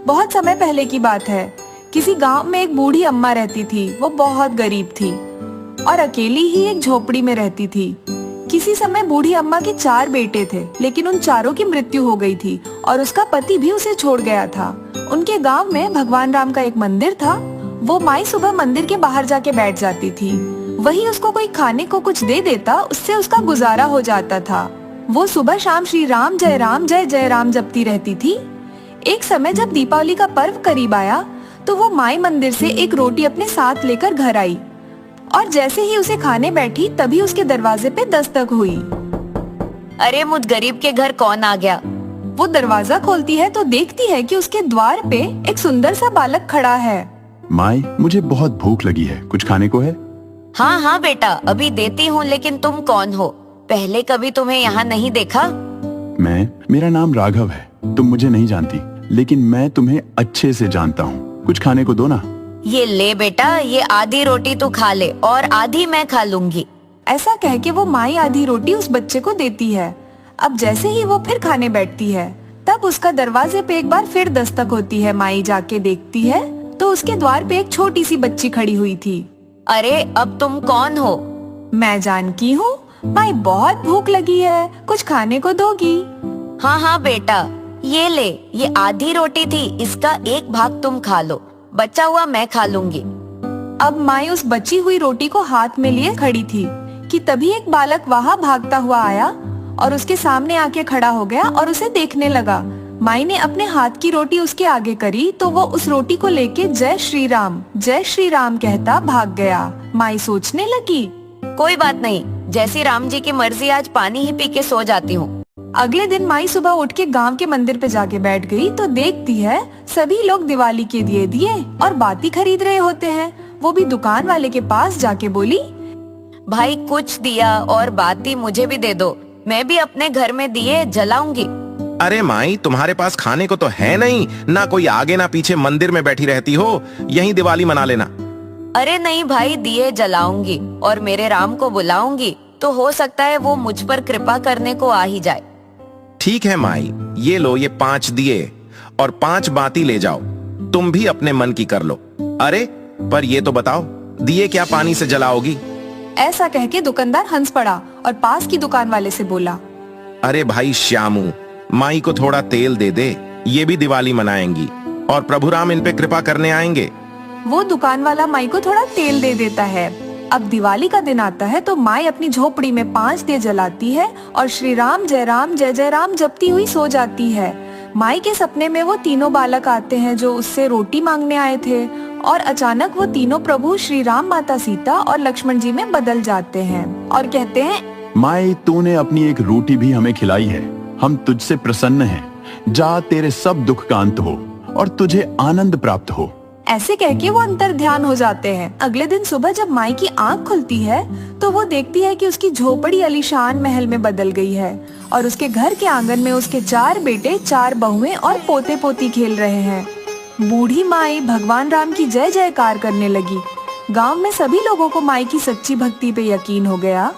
बहुत समय पहले की बात है। किसी गांव में एक बूढ़ी अम्मा रहती थी। वो बहुत गरीब थी और अकेली ही एक झोपड़ी में रहती थी। किसी समय बूढ़ी अम्मा के 4 बेटे थे, लेकिन उन चारों की मृत्यु हो गई थी और उसका पति भी उसे छोड़ गया था। उनके गांव में भगवान राम का एक मंदिर था। वो माई सुबह मंदिर के बाहर जाके बैठ जाती थी। वही उसको कोई खाने को कुछ दे देता, उससे उसका गुजारा हो जाता था। वो सुबह शाम श्री राम जय जय राम जपती रहती थी। एक समय जब दीपावली का पर्व करीब आया तो वो माई मंदिर से एक रोटी अपने साथ लेकर घर आई और जैसे ही उसे खाने बैठी तभी उसके दरवाजे पे दस्तक हुई। अरे मुझ गरीब के घर कौन आ गया? वो दरवाजा खोलती है तो देखती है कि उसके द्वार पे एक सुंदर सा बालक खड़ा है। माई, मुझे बहुत भूख लगी है, कुछ खाने को है? हाँ हाँ बेटा, अभी देती हूँ, लेकिन तुम कौन हो? पहले कभी तुम्हें यहाँ नहीं देखा। मेरा नाम राघव है। तुम मुझे नहीं जानती, लेकिन मैं तुम्हें अच्छे से जानता हूँ। कुछ खाने को दो ना। ये ले बेटा, ये आधी रोटी तू खा ले और आधी मैं खा लूंगी। ऐसा कह के वो माई आधी रोटी उस बच्चे को देती है। अब जैसे ही वो फिर खाने बैठती है तब उसका दरवाजे पे एक बार फिर दस्तक होती है। माई जाके देखती है तो उसके द्वार पे एक छोटी सी बच्ची खड़ी हुई थी। अरे अब तुम कौन हो? मैं जानकी हूँ। माई, बहुत भूख लगी है, कुछ खाने को दोगी? हाँ हाँ बेटा, ये ले, ये आधी रोटी थी, इसका एक भाग तुम खा लो, बचा हुआ मैं खा लूंगी। अब माई उस बची हुई रोटी को हाथ में लिए खड़ी थी कि तभी एक बालक वहाँ भागता हुआ आया और उसके सामने आके खड़ा हो गया और उसे देखने लगा। माई ने अपने हाथ की रोटी उसके आगे करी तो वो उस रोटी को लेके जय श्री राम कहता भाग गया। माई सोचने लगी, कोई बात नहीं, जैसी राम जी की मर्जी, आज पानी ही पी के सो जाती हूँ। अगले दिन माई सुबह उठ के गांव के मंदिर पे जाके बैठ गई तो देखती है सभी लोग दिवाली के दिए और बाती खरीद रहे होते हैं। वो भी दुकान वाले के पास जाके बोली, भाई कुछ दिया और बाती मुझे भी दे दो, मैं भी अपने घर में दिए जलाऊंगी। अरे माई, तुम्हारे पास खाने को तो है नहीं, ना कोई आगे ना पीछे, मंदिर में बैठी रहती हो, यहीं दिवाली मना लेना। अरे नहीं भाई, दिए जलाऊंगी और मेरे राम को बुलाऊंगी, तो हो सकता है वो मुझ पर कृपा करने को आ ही जाए। ठीक है माई, ये लो, ये 5 दिए और 5 बाती ले जाओ, तुम भी अपने मन की कर लो। अरे पर ये तो बताओ, दिए क्या पानी से जलाओगी? ऐसा कह के दुकानदार हंस पड़ा और पास की दुकान वाले से बोला, अरे भाई श्यामू, माई को थोड़ा तेल दे दे, ये भी दिवाली मनाएंगी और प्रभु राम इन पे कृपा करने आएंगे। वो दुकान वाला माई को थोड़ा तेल दे देता है। अब दिवाली का दिन आता है तो माई अपनी झोपड़ी में 5 दिए जलाती है और श्री राम जय जय राम जपती हुई सो जाती है। माई के सपने में वो तीनों बालक आते हैं जो उससे रोटी मांगने आए थे और अचानक वो तीनों प्रभु श्री राम, माता सीता और लक्ष्मण जी में बदल जाते हैं और कहते हैं, माई, तूने अपनी एक रोटी भी हमें खिलाई है, हम तुझसे प्रसन्न हैं। जा, तेरे सब दुख का अंत हो और तुझे आनंद प्राप्त हो। ऐसे कह के वो अंतर ध्यान हो जाते हैं। अगले दिन सुबह जब माई की आंख खुलती है तो वो देखती है कि उसकी झोपड़ी आलीशान महल में बदल गई है और उसके घर के आंगन में उसके 4 बेटे, 4 बहुएं और पोते पोती खेल रहे हैं। बूढ़ी माई भगवान राम की जय जयकार करने लगी। गांव में सभी लोगों को माई की सच्ची भक्ति पे यकीन हो गया।